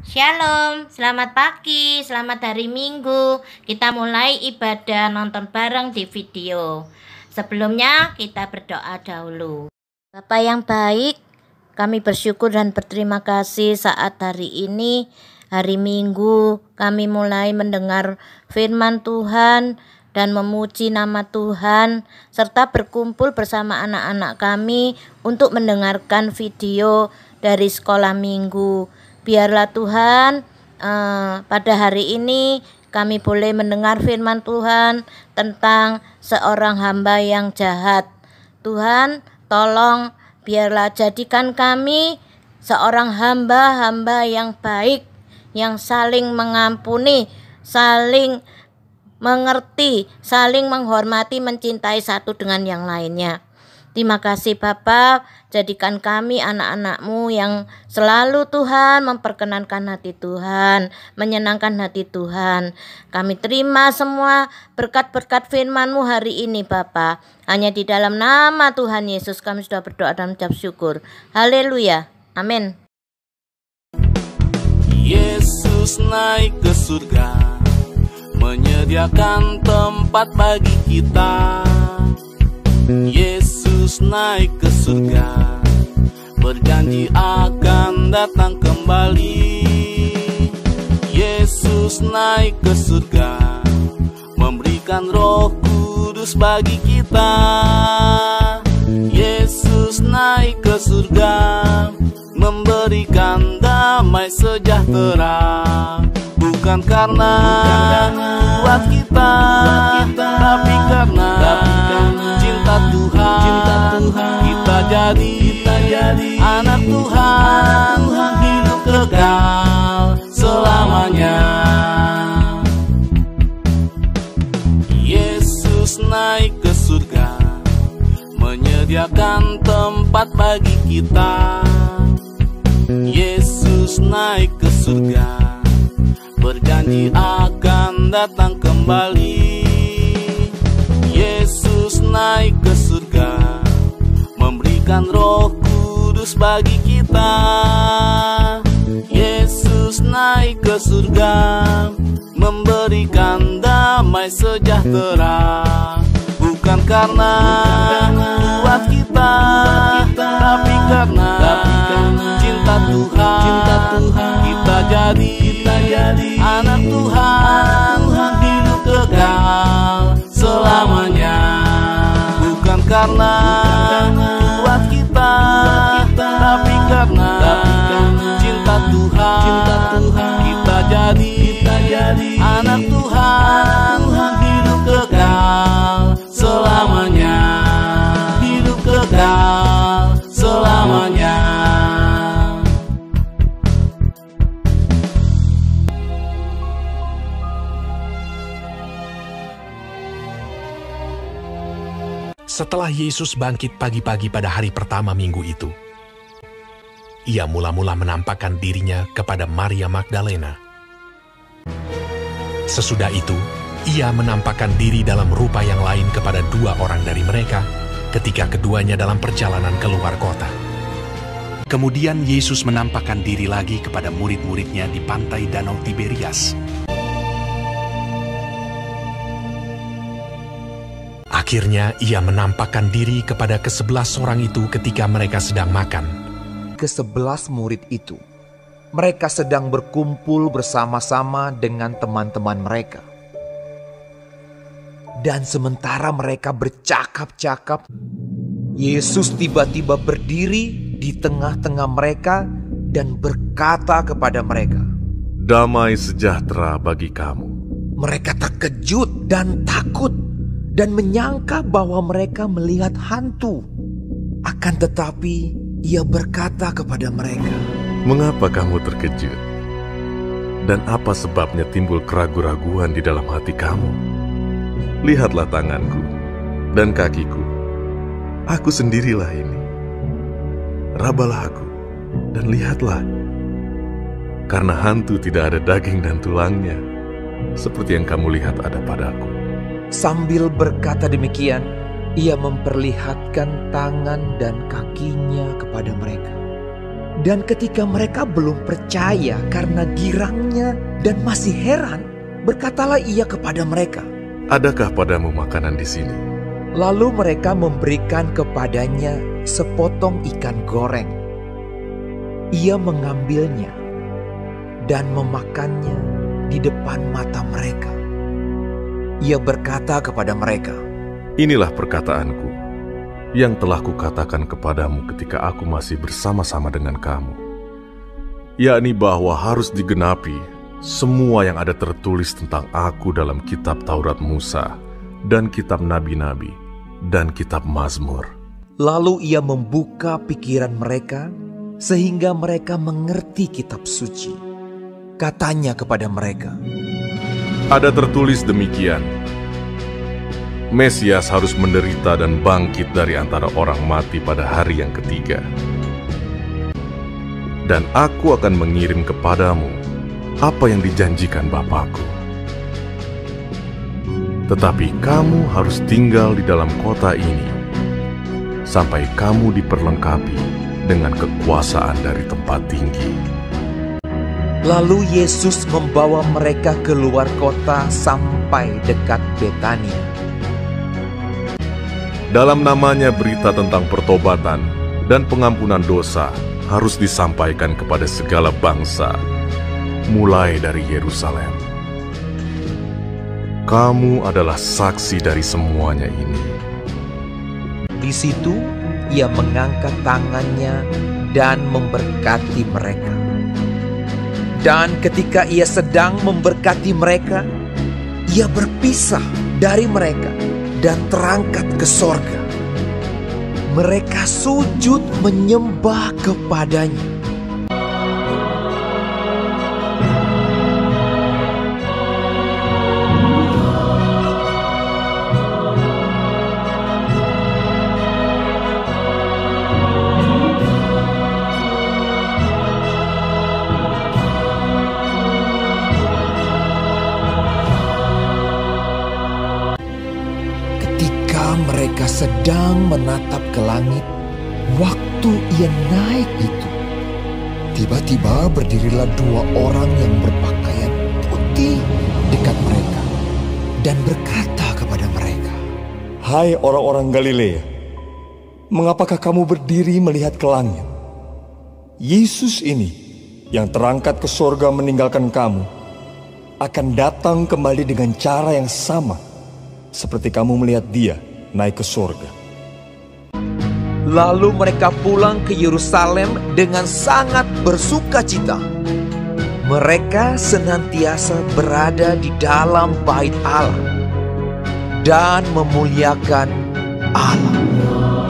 Shalom, selamat pagi, selamat hari Minggu. Kita mulai ibadah nonton bareng di video. Sebelumnya kita berdoa dahulu. Bapa yang baik, kami bersyukur dan berterima kasih saat hari ini, hari Minggu, kami mulai mendengar firman Tuhan dan memuji nama Tuhan, serta berkumpul bersama anak-anak kami untuk mendengarkan video dari sekolah minggu. Biarlah Tuhan pada hari ini kami boleh mendengar firman Tuhan tentang seorang hamba yang jahat. Tuhan, tolong biarlah jadikan kami seorang hamba-hamba yang baik, yang saling mengampuni, saling mengerti, saling menghormati, mencintai satu dengan yang lainnya. Terima kasih Bapa, jadikan kami anak-anak-Mu yang selalu Tuhan memperkenankan hati Tuhan, menyenangkan hati Tuhan. Kami terima semua berkat-berkat firman-Mu hari ini Bapa. Hanya di dalam nama Tuhan Yesus kami sudah berdoa dan mengucap syukur. Haleluya. Amin. Yesus naik ke surga, menyediakan tempat bagi kita. Yesus naik ke surga, berjanji akan datang kembali. Yesus naik ke surga, memberikan Roh Kudus bagi kita. Yesus naik ke surga, memberikan damai sejahtera. Bukan karena kuat kita, tapi karena cinta Tuhan, kita jadi anak Tuhan, hidup kekal selamanya. Yesus naik ke surga, menyediakan tempat bagi kita. Yesus naik ke surga, berjanji akan datang kembali. Yesus naik ke surga, memberikan Roh Kudus bagi kita. Yesus naik ke surga, memberikan damai sejahtera. Bukan karena kuat kita, tapi karena cinta Tuhan, kita jadi anak Tuhan, hidup kekal selamanya. Bukan karena kuat kita, tapi karena cinta Tuhan, kita jadi anak Tuhan, hidup kekal selamanya, hidup kekal selamanya. Setelah Yesus bangkit pagi-pagi pada hari pertama minggu itu, ia mula-mula menampakkan dirinya kepada Maria Magdalena. Sesudah itu, ia menampakkan diri dalam rupa yang lain kepada dua orang dari mereka ketika keduanya dalam perjalanan keluar kota. Kemudian Yesus menampakkan diri lagi kepada murid-muridnya di pantai Danau Tiberias. Akhirnya ia menampakkan diri kepada ke-11 orang itu ketika mereka sedang makan. Ke-11 murid itu, mereka sedang berkumpul bersama-sama dengan teman-teman mereka. Dan sementara mereka bercakap-cakap, Yesus tiba-tiba berdiri di tengah-tengah mereka dan berkata kepada mereka, "Damai sejahtera bagi kamu." Mereka terkejut dan takut dan menyangka bahwa mereka melihat hantu. Akan tetapi ia berkata kepada mereka, "Mengapa kamu terkejut? Dan apa sebabnya timbul keraguan-raguan di dalam hati kamu? Lihatlah tanganku dan kakiku. Aku sendirilah ini. Rabalah aku dan lihatlah. Karena hantu tidak ada daging dan tulangnya, seperti yang kamu lihat ada padaku." Sambil berkata demikian, ia memperlihatkan tangan dan kakinya kepada mereka. Dan ketika mereka belum percaya karena girangnya dan masih heran, berkatalah ia kepada mereka, "Adakah padamu makanan di sini?" Lalu mereka memberikan kepadanya sepotong ikan goreng. Ia mengambilnya dan memakannya di depan mata mereka. Ia berkata kepada mereka, "Inilah perkataanku yang telah kukatakan kepadamu ketika aku masih bersama-sama dengan kamu, yakni bahwa harus digenapi semua yang ada tertulis tentang aku dalam kitab Taurat Musa dan kitab Nabi-Nabi dan kitab Mazmur." Lalu ia membuka pikiran mereka sehingga mereka mengerti kitab suci. Katanya kepada mereka, Ada tertulis demikian, Mesias harus menderita dan bangkit dari antara orang mati pada hari yang ketiga. Dan aku akan mengirim kepadamu apa yang dijanjikan Bapakku. Tetapi kamu harus tinggal di dalam kota ini sampai kamu diperlengkapi dengan kekuasaan dari tempat tinggi. Lalu Yesus membawa mereka keluar kota sampai dekat Betania. Dalam namanya berita tentang pertobatan dan pengampunan dosa harus disampaikan kepada segala bangsa, mulai dari Yerusalem. Kamu adalah saksi dari semuanya ini. Di situ ia mengangkat tangannya dan memberkati mereka. Dan ketika ia sedang memberkati mereka, ia berpisah dari mereka dan terangkat ke sorga. Mereka sujud menyembah kepadanya. Mereka sedang menatap ke langit. Waktu ia naik itu, tiba-tiba berdirilah 2 orang yang berpakaian putih dekat mereka dan berkata kepada mereka, "Hai orang-orang Galilea, mengapakah kamu berdiri melihat ke langit? Yesus ini yang terangkat ke sorga meninggalkan kamu akan datang kembali dengan cara yang sama seperti kamu melihat dia naik ke sorga." Lalu mereka pulang ke Yerusalem dengan sangat bersukacita. Mereka senantiasa berada di dalam bait Allah dan memuliakan Allah.